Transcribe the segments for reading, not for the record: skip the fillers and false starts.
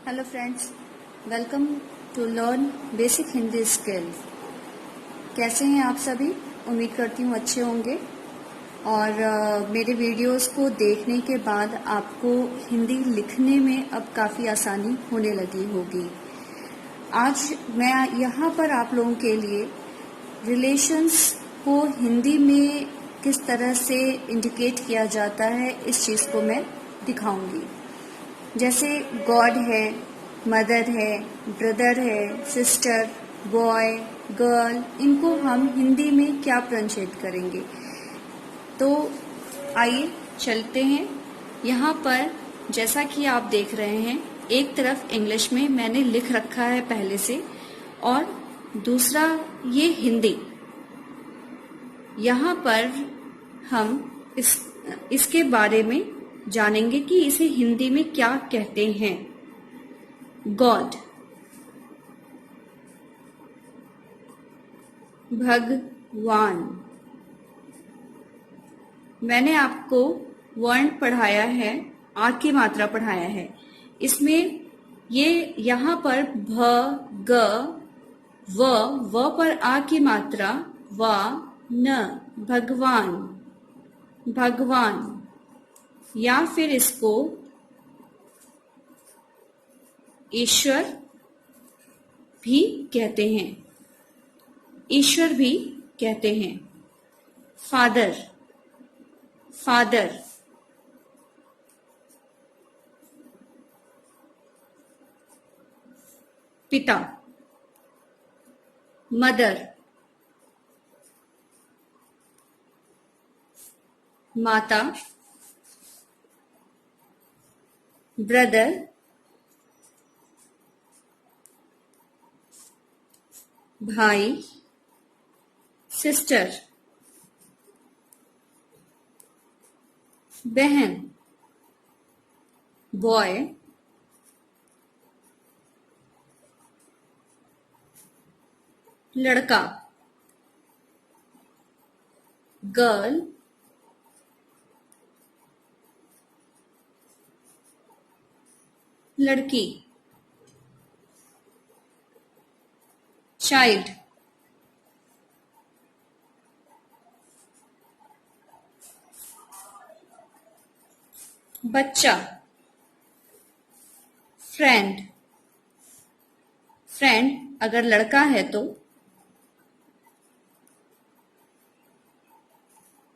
Hello friends, welcome to learn basic Hindi skill. कैसे हैं आप सभी? उम्मीद करती हूँ अच्छे होंगे। और मेरे वीडियोस को देखने के बाद आपको हिंदी लिखने में अब काफ़ी आसानी होने लगी होगी। आज मैं यहाँ पर आप लोगों के लिए रिलेशंस को हिंदी में किस तरह से इंडिकेट किया जाता है, इस चीज़ को मैं दिखाऊंगी। जैसे गॉड है, मदर है, ब्रदर है, सिस्टर, बॉय, गर्ल, इनको हम हिंदी में क्या प्रश्नचित करेंगे? तो आइए चलते हैं। यहाँ पर जैसा कि आप देख रहे हैं, एक तरफ इंग्लिश में मैंने लिख रखा है पहले से, और दूसरा ये हिंदी। यहाँ पर हम इसके बारे में जानेंगे कि इसे हिंदी में क्या कहते हैं। गॉड, भगवान। मैंने आपको वर्ण पढ़ाया है, आ की मात्रा पढ़ाया है। इसमें ये यहाँ पर भ, ग, व पर आ की मात्रा, वा, न, भगवान, भगवान। या फिर इसको ईश्वर भी कहते हैं, ईश्वर भी कहते हैं। Father, father. पिता, मदर, माता, ब्रदर, भाई, सिस्टर, बहन, बॉय, लड़का, गर्ल, लड़की, चाइल्ड, बच्चा, फ्रेंड। फ्रेंड अगर लड़का है तो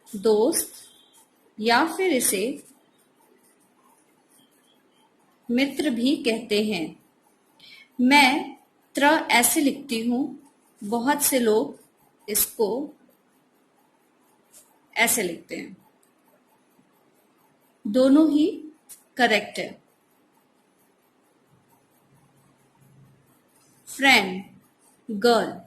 दोस्त, या फिर इसे मित्र भी कहते हैं। मैं त्र ऐसे लिखती हूं, बहुत से लोग इसको ऐसे लिखते हैं। दोनों ही करेक्ट है। Friend, girl.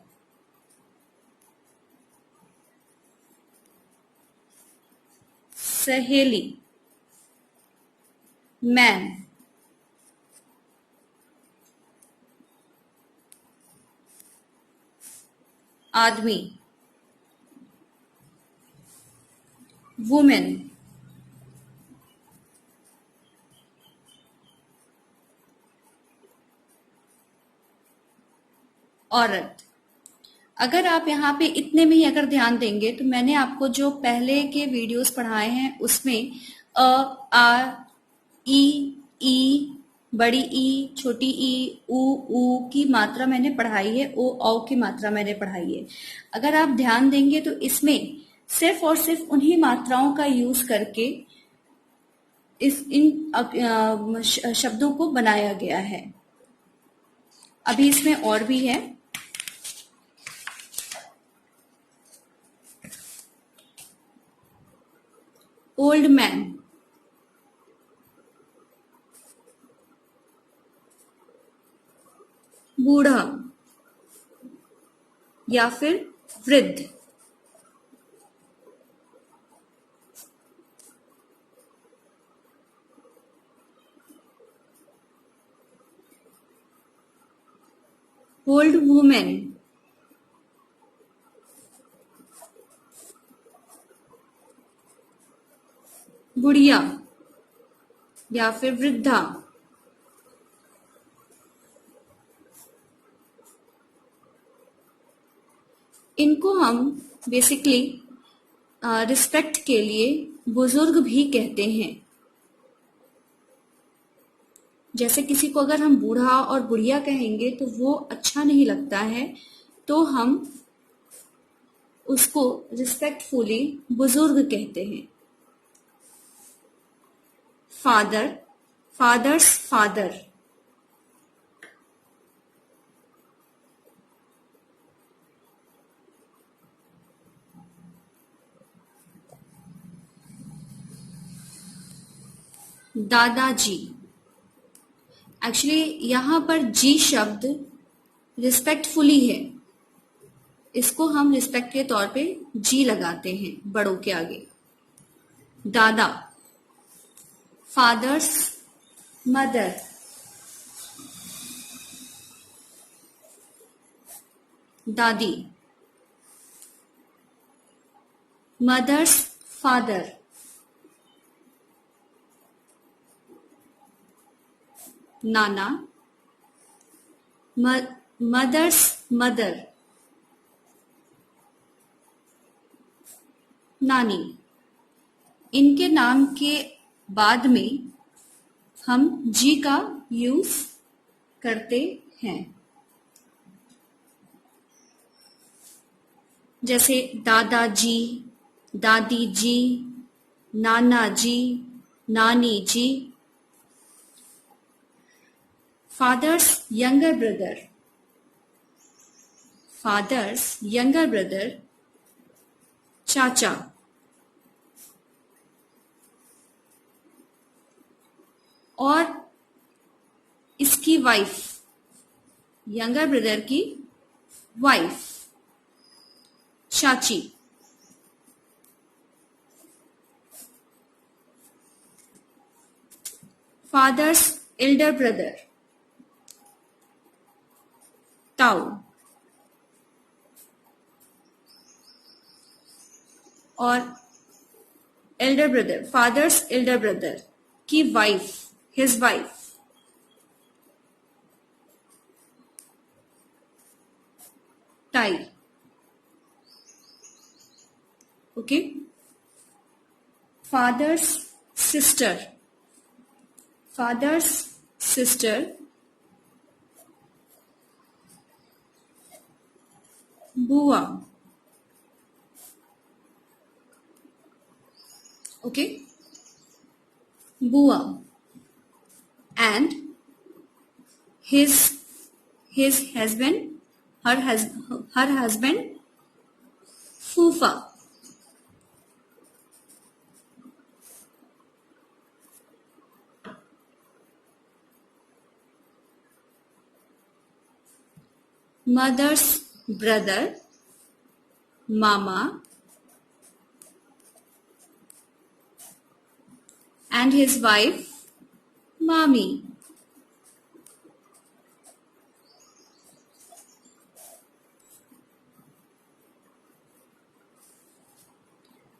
सहेली, मैन। आदमी, वुमेन। औरत। अगर आप यहाँ पे इतने में ही अगर ध्यान देंगे तो मैंने आपको जो पहले के वीडियोस पढ़ाए हैं उसमें अ, आ, ई, बड़ी ई, छोटी ई, ऊ की मात्रा मैंने पढ़ाई है, ओ, औ की मात्रा मैंने पढ़ाई है। अगर आप ध्यान देंगे तो इसमें सिर्फ और सिर्फ उन्हीं मात्राओं का यूज करके इन शब्दों को बनाया गया है। अभी इसमें और भी है। ओल्ड मैन, बूढ़ा, या फिर वृद्ध। ओल्ड वुमेन, बुढ़िया, या फिर वृद्धा। इनको हम बेसिकली रिस्पेक्ट के लिए बुजुर्ग भी कहते हैं। जैसे किसी को अगर हम बूढ़ा और बुढ़िया कहेंगे तो वो अच्छा नहीं लगता है, तो हम उसको रिस्पेक्टफुली बुजुर्ग कहते हैं। Father, father's father. दादाजी। एक्चुअली यहाँ पर जी शब्द रिस्पेक्टफुली है, इसको हम रिस्पेक्ट के तौर पे जी लगाते हैं बड़ों के आगे। दादा, फादर्स मदर। दादी, मदर्स फादर। नाना, मदर्स मदर। नानी। इनके नाम के बाद में हम जी का यूज करते हैं। जैसे दादाजी, दादी जी, नाना जी, नानी जी। Father's younger brother, father's younger brother चाचा। और इसकी वाइफ, यंगर ब्रदर की वाइफ चाची। फादर्स एल्डर ब्रदर ताऊ। और elder brother, father's elder brother की वाइफ, हिज वाइफ ताई। Okay. Father's sister, father's sister बुआ। ओके, बुआ। And his husband, her husband फूफा। मदर्स ब्रदर मामा and his wife mommy.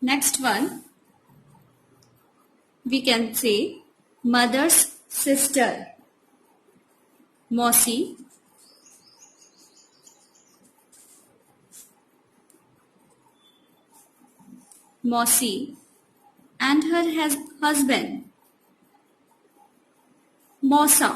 Next one, we can say mother's sister मौसी। मौसी and her husband मौसा।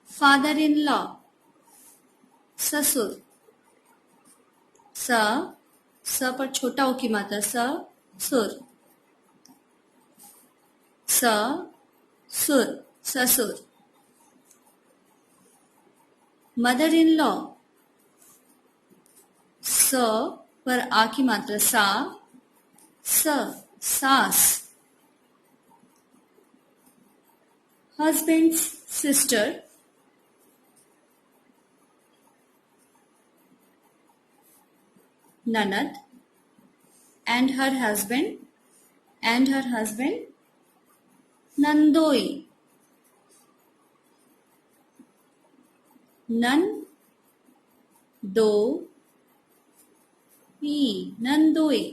Father in law ससुर। स पर छोटा ओ की मात्रा सुर। सुर ससुर। मदर इन लॉ स पर आ की मात्रा सास। हस्बैंड्स सिस्टर ननद and her husband नंदोई। नंदोई।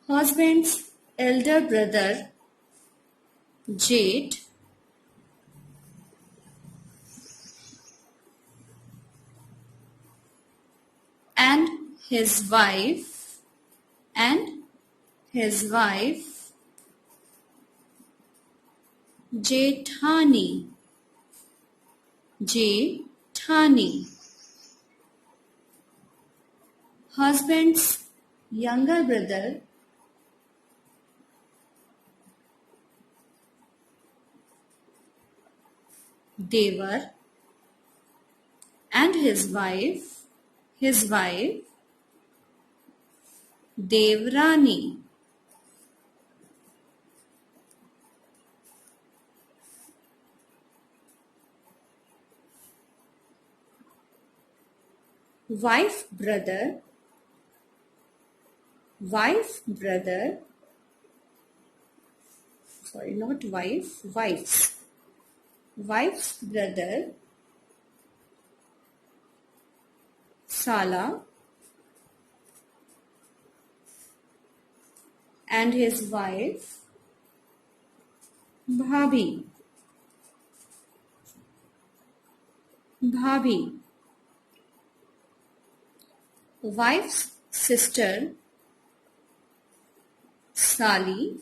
husband's elder brother जेठ, and his wife जेठानी husband's younger brother devar and his wife देवरानी. wife brother sorry, not wife, wife's brother Sala and his wife Bhabhi. Wife's sister Sali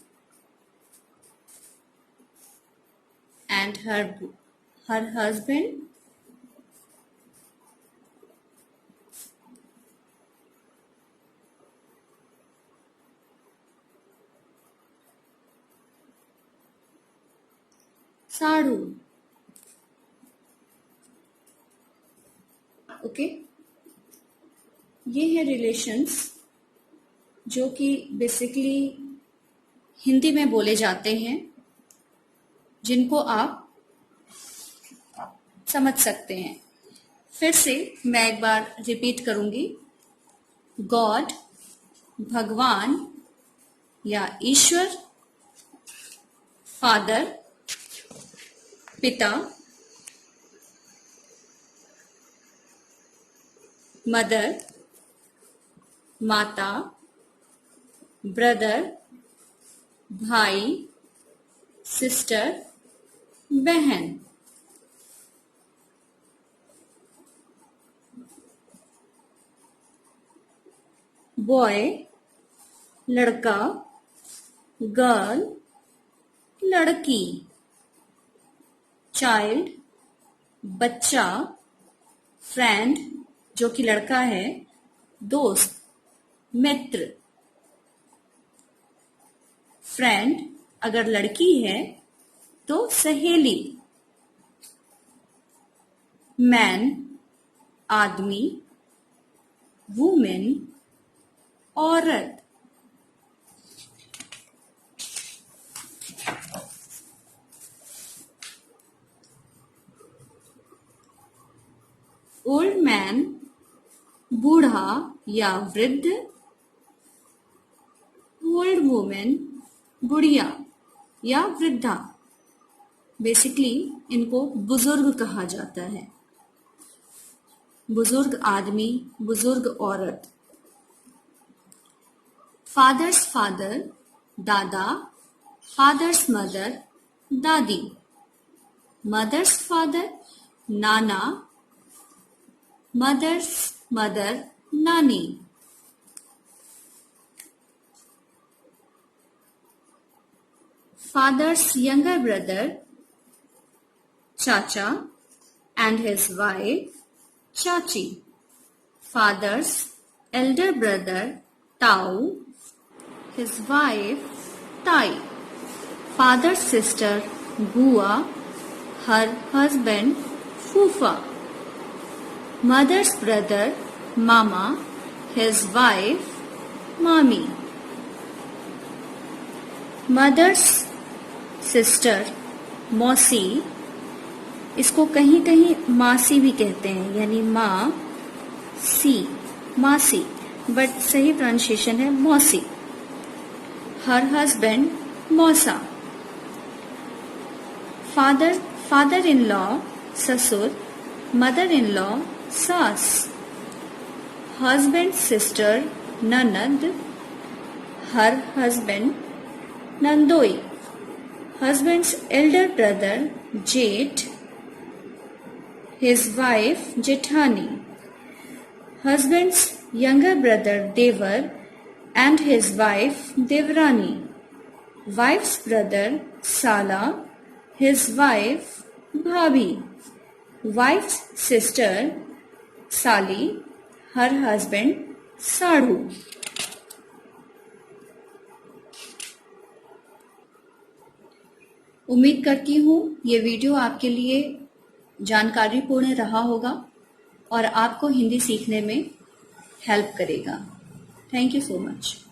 and her husband Sadhu. Okay, ये है relations जो कि basically Hindi में बोले जाते हैं, जिनको आप समझ सकते हैं. फिर से मैं एक बार रिपीट करूंगी. गॉड भगवान या ईश्वर, फादर पिता, मदर माता, ब्रदर भाई, सिस्टर बहन. बॉय लड़का, गर्ल लड़की, चाइल्ड बच्चा, फ्रेंड जो कि लड़का है, दोस्त मित्र. फ्रेंड अगर लड़की है तो सहेली. मैन आदमी, वुमेन औरत. ओल्ड मैन बूढ़ा या वृद्ध, ओल्ड वुमेन बुढ़िया या वृद्धा. बेसिकली इनको बुजुर्ग कहा जाता है. बुजुर्ग आदमी, बुजुर्ग औरत. फादर्स फादर दादा, फादर्स मदर दादी, मदर्स फादर नाना, मदर्स मदर नानी. Father's younger brother Chacha and his wife Chachi. Father's elder brother Tau, his wife Tai. Father's sister Bua, her husband Fufa. Mother's brother Mama, his wife Mami. Mother's sister मौसी, इसको कहीं कहीं मासी भी कहते हैं, यानी माँ सी, मासी, बट सही प्रोनाउंसिएशन है मौसी. हर हस्बैंड मौसा. फादर इन लॉ ससुर, मदर इन लॉ सास. हस्बैंड सिस्टर ननद, her husband Nandoi, husband's elder brother Jeth, his wife Jethani, husband's younger brother Devar and his wife Devrani, wife's brother Sala, his wife Bhabhi, wife's sister Sali, her husband Sadhu. उम्मीद करती हूँ ये video आपके लिए जानकारीपूर्ण रहा होगा और आपको हिंदी सीखने में हेल्प करेगा। Thank you so much.